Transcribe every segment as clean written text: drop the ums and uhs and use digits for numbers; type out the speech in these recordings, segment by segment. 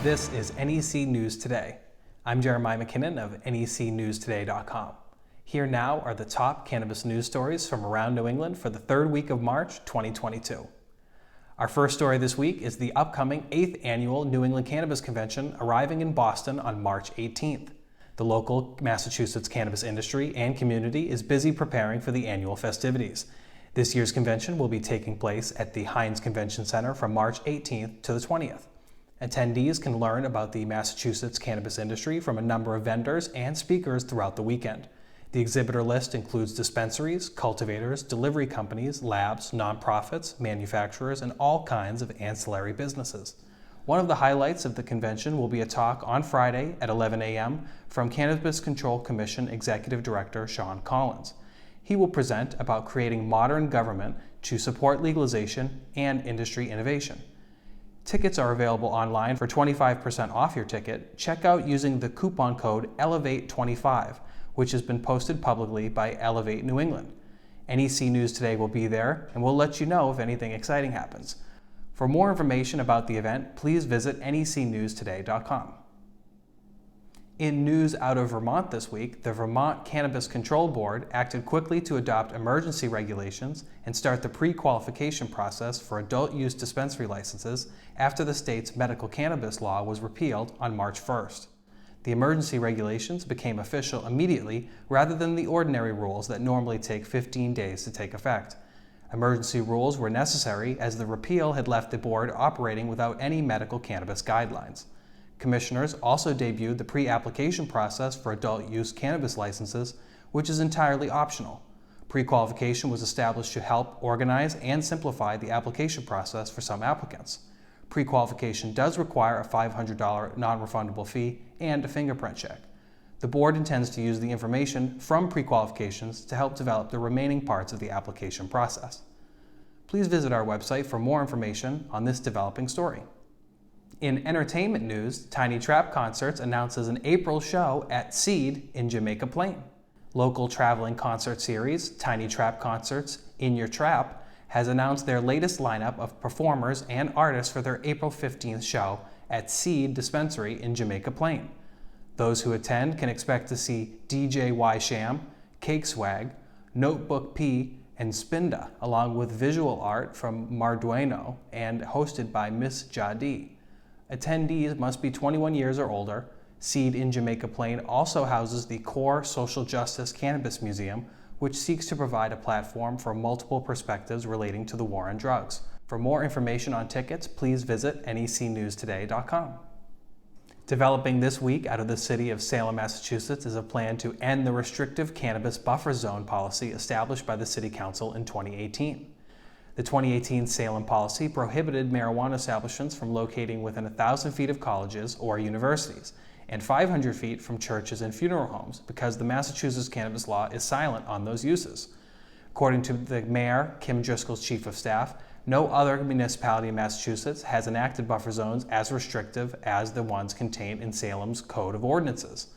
This is NEC News Today. I'm Jeremiah McKinnon of NECNewsToday.com. Here now are the top cannabis news stories from around New England for the third week of March 2022. Our first story this week is the upcoming 8th Annual New England Cannabis Convention arriving in Boston on March 18th. The local Massachusetts cannabis industry and community is busy preparing for the annual festivities. This year's convention will be taking place at the Heinz Convention Center from March 18th to the 20th. Attendees can learn about the Massachusetts cannabis industry from a number of vendors and speakers throughout the weekend. The exhibitor list includes dispensaries, cultivators, delivery companies, labs, nonprofits, manufacturers, and all kinds of ancillary businesses. One of the highlights of the convention will be a talk on Friday at 11 a.m. from Cannabis Control Commission Executive Director Sean Collins. He will present about creating modern government to support legalization and industry innovation. Tickets are available online. For 25% off your ticket, check out using the coupon code ELEVATE25, which has been posted publicly by Elevate New England. NEC News Today will be there, and we'll let you know if anything exciting happens. For more information about the event, please visit necnewstoday.com. In news out of Vermont this week, the Vermont Cannabis Control Board acted quickly to adopt emergency regulations and start the pre-qualification process for adult-use dispensary licenses after the state's medical cannabis law was repealed on March 1st. The emergency regulations became official immediately rather than the ordinary rules that normally take 15 days to take effect. Emergency rules were necessary as the repeal had left the board operating without any medical cannabis guidelines. Commissioners also debuted the pre-application process for adult-use cannabis licenses, which is entirely optional. Pre-qualification was established to help organize and simplify the application process for some applicants. Pre-qualification does require a $500 non-refundable fee and a fingerprint check. The board intends to use the information from pre-qualifications to help develop the remaining parts of the application process. Please visit our website for more information on this developing story. In entertainment news, Tiny Trap Concerts announces an April show at Seed in Jamaica Plain. Local traveling concert series, Tiny Trap Concerts In Your Trap, has announced their latest lineup of performers and artists for their April 15th show at Seed Dispensary in Jamaica Plain. Those who attend can expect to see DJ Y Sham, Cake Swag, Notebook P, and Spinda, along with visual art from Mardueno and hosted by Miss Jadi. Attendees must be 21 years or older. Seed in Jamaica Plain also houses the Core Social Justice Cannabis Museum, which seeks to provide a platform for multiple perspectives relating to the war on drugs. For more information on tickets, please visit necnewstoday.com. Developing this week out of the city of Salem, Massachusetts, is a plan to end the restrictive cannabis buffer zone policy established by the City Council in 2018. The 2018 Salem policy prohibited marijuana establishments from locating within 1,000 feet of colleges or universities and 500 feet from churches and funeral homes because the Massachusetts cannabis law is silent on those uses. According to the Mayor, Kim Driscoll's Chief of Staff, no other municipality in Massachusetts has enacted buffer zones as restrictive as the ones contained in Salem's Code of Ordinances.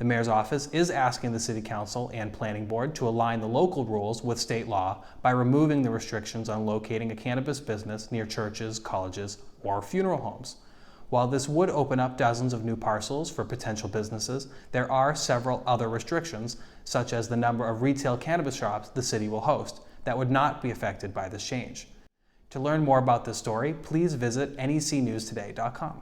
The Mayor's office is asking the City Council and Planning Board to align the local rules with state law by removing the restrictions on locating a cannabis business near churches, colleges, or funeral homes. While this would open up dozens of new parcels for potential businesses, there are several other restrictions, such as the number of retail cannabis shops the city will host, that would not be affected by this change. To learn more about this story, please visit necnewstoday.com.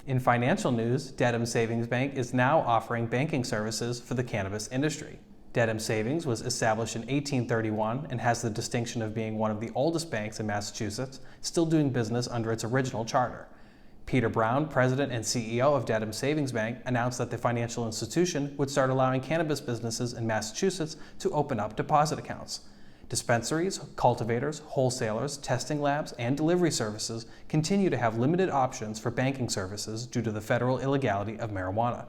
In financial news, Dedham Savings Bank is now offering banking services for the cannabis industry. Dedham Savings was established in 1831 and has the distinction of being one of the oldest banks in Massachusetts, still doing business under its original charter. Peter Brown, president and CEO of Dedham Savings Bank, announced that the financial institution would start allowing cannabis businesses in Massachusetts to open up deposit accounts. Dispensaries, cultivators, wholesalers, testing labs, and delivery services continue to have limited options for banking services due to the federal illegality of marijuana.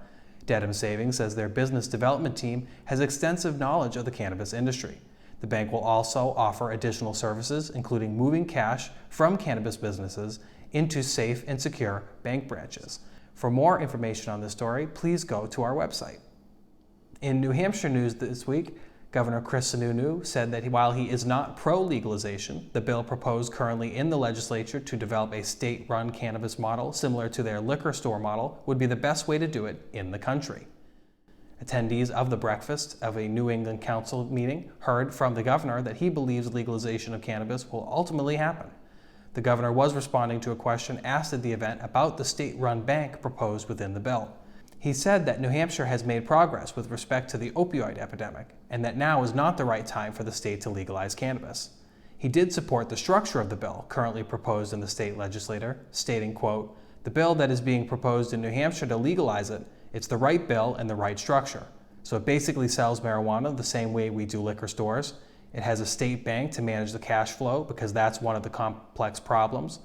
Dedham Savings says their business development team has extensive knowledge of the cannabis industry. The bank will also offer additional services, including moving cash from cannabis businesses into safe and secure bank branches. For more information on this story, please go to our website. In New Hampshire news this week, Governor Chris Sununu said that while he is not pro-legalization, the bill proposed currently in the legislature to develop a state-run cannabis model similar to their liquor store model would be the best way to do it in the country. Attendees of the breakfast of a New England Council meeting heard from the governor that he believes legalization of cannabis will ultimately happen. The governor was responding to a question asked at the event about the state-run bank proposed within the bill. He said that New Hampshire has made progress with respect to the opioid epidemic, and that now is not the right time for the state to legalize cannabis. He did support the structure of the bill currently proposed in the state legislature, stating, quote, "The bill that is being proposed in New Hampshire to legalize it, it's the right bill and the right structure. So it basically sells marijuana the same way we do liquor stores. It has a state bank to manage the cash flow because that's one of the complex problems.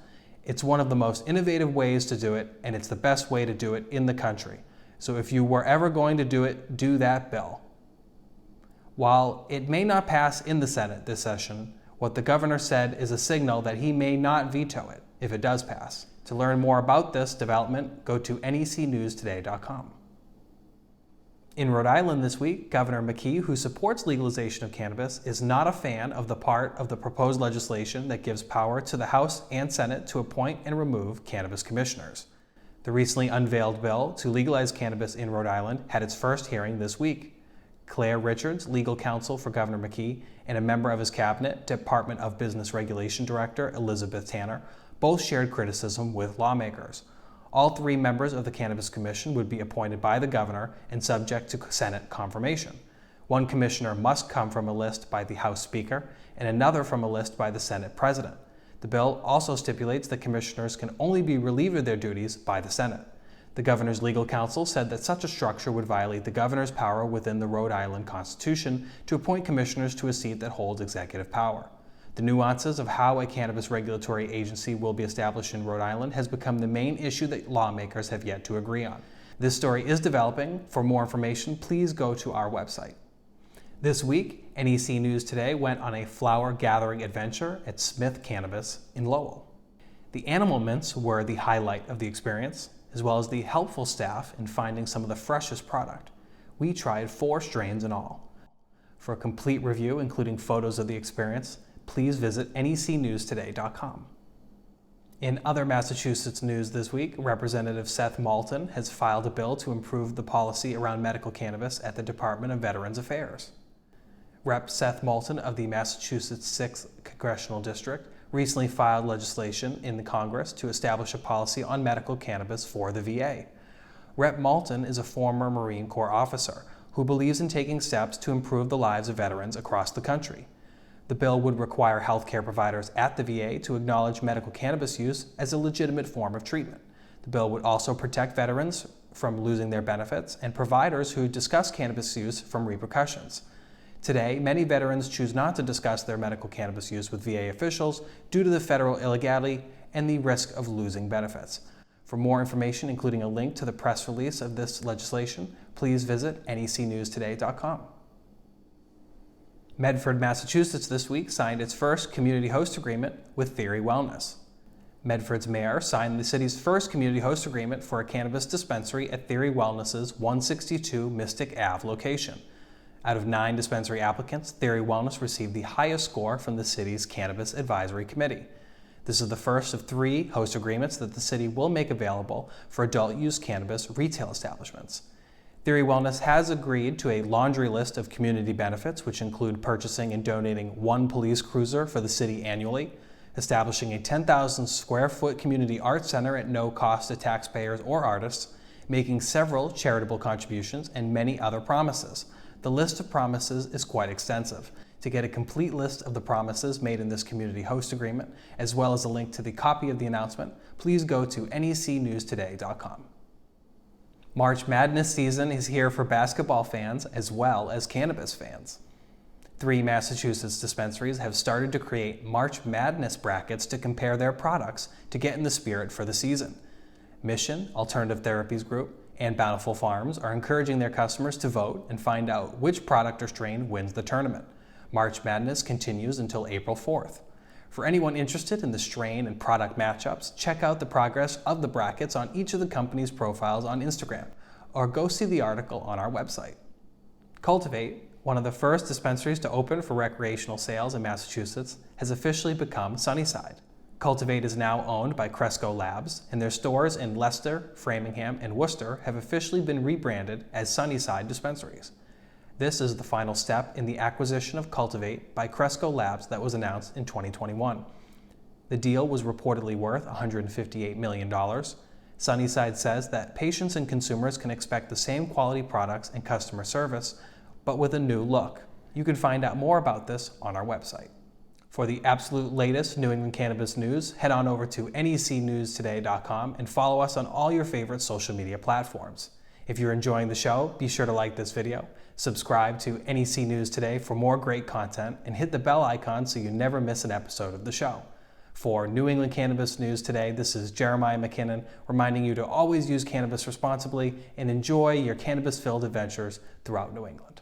It's one of the most innovative ways to do it, and it's the best way to do it in the country. So if you were ever going to do it, do that bill." While it may not pass in the Senate this session, what the governor said is a signal that he may not veto it if it does pass. To learn more about this development, go to necnewstoday.com. In Rhode Island this week, Governor McKee, who supports legalization of cannabis, is not a fan of the part of the proposed legislation that gives power to the House and Senate to appoint and remove cannabis commissioners. The recently unveiled bill to legalize cannabis in Rhode Island had its first hearing this week. Claire Richards, legal counsel for Governor McKee, and a member of his cabinet, Department of Business Regulation Director Elizabeth Tanner, both shared criticism with lawmakers. All three members of the Cannabis Commission would be appointed by the governor and subject to Senate confirmation. One commissioner must come from a list by the House Speaker and another from a list by the Senate President. The bill also stipulates that commissioners can only be relieved of their duties by the Senate. The governor's legal counsel said that such a structure would violate the governor's power within the Rhode Island Constitution to appoint commissioners to a seat that holds executive power. The nuances of how a cannabis regulatory agency will be established in Rhode Island has become the main issue that lawmakers have yet to agree on. This story is developing. For more information, please go to our website. This week, NEC News Today went on a flower gathering adventure at Smyth Cannabis in Lowell. The animal mints were the highlight of the experience, as well as the helpful staff in finding some of the freshest product. We tried 4 strains in all. For a complete review, including photos of the experience, please visit necnewstoday.com. In other Massachusetts news this week, Representative Seth Moulton has filed a bill to improve the policy around medical cannabis at the Department of Veterans Affairs. Rep. Seth Moulton of the Massachusetts 6th Congressional District recently filed legislation in the Congress to establish a policy on medical cannabis for the VA. Rep. Moulton is a former Marine Corps officer who believes in taking steps to improve the lives of veterans across the country. The bill would require healthcare providers at the VA to acknowledge medical cannabis use as a legitimate form of treatment. The bill would also protect veterans from losing their benefits and providers who discuss cannabis use from repercussions. Today, many veterans choose not to discuss their medical cannabis use with VA officials due to the federal illegality and the risk of losing benefits. For more information, including a link to the press release of this legislation, please visit necnewstoday.com. Medford, Massachusetts this week signed its first community host agreement with Theory Wellness. Medford's mayor signed the city's first community host agreement for a cannabis dispensary at Theory Wellness's 162 Mystic Ave location. Out of 9 dispensary applicants, Theory Wellness received the highest score from the city's Cannabis Advisory Committee. This is the first of 3 host agreements that the city will make available for adult-use cannabis retail establishments. Theory Wellness has agreed to a laundry list of community benefits, which include purchasing and donating 1 police cruiser for the city annually, establishing a 10,000 square foot community art center at no cost to taxpayers or artists, making several charitable contributions, and many other promises. The list of promises is quite extensive. To get a complete list of the promises made in this community host agreement, as well as a link to the copy of the announcement, please go to necnewstoday.com. March Madness season is here for basketball fans as well as cannabis fans. 3 Massachusetts dispensaries have started to create March Madness brackets to compare their products to get in the spirit for the season. Mission, Alternative Therapies Group, and Bountiful Farms are encouraging their customers to vote and find out which product or strain wins the tournament. March Madness continues until April 4th. For anyone interested in the strain and product matchups, check out the progress of the brackets on each of the company's profiles on Instagram, or go see the article on our website. Cultivate, One of the first dispensaries to open for recreational sales in Massachusetts has officially become Sunnyside. Cultivate is now owned by Cresco Labs, and their stores in Leicester, Framingham, and Worcester have officially been rebranded as Sunnyside Dispensaries. This is the final step in the acquisition of Cultivate by Cresco Labs that was announced in 2021. The deal was reportedly worth $158 million. Sunnyside says that patients and consumers can expect the same quality products and customer service, but with a new look. You can find out more about this on our website. For the absolute latest New England cannabis news, head on over to NECNewsToday.com and follow us on all your favorite social media platforms. If you're enjoying the show, be sure to like this video, subscribe to NEC News Today for more great content, and hit the bell icon so you never miss an episode of the show. For New England Cannabis News Today, this is Jeremiah McKinnon reminding you to always use cannabis responsibly and enjoy your cannabis-filled adventures throughout New England.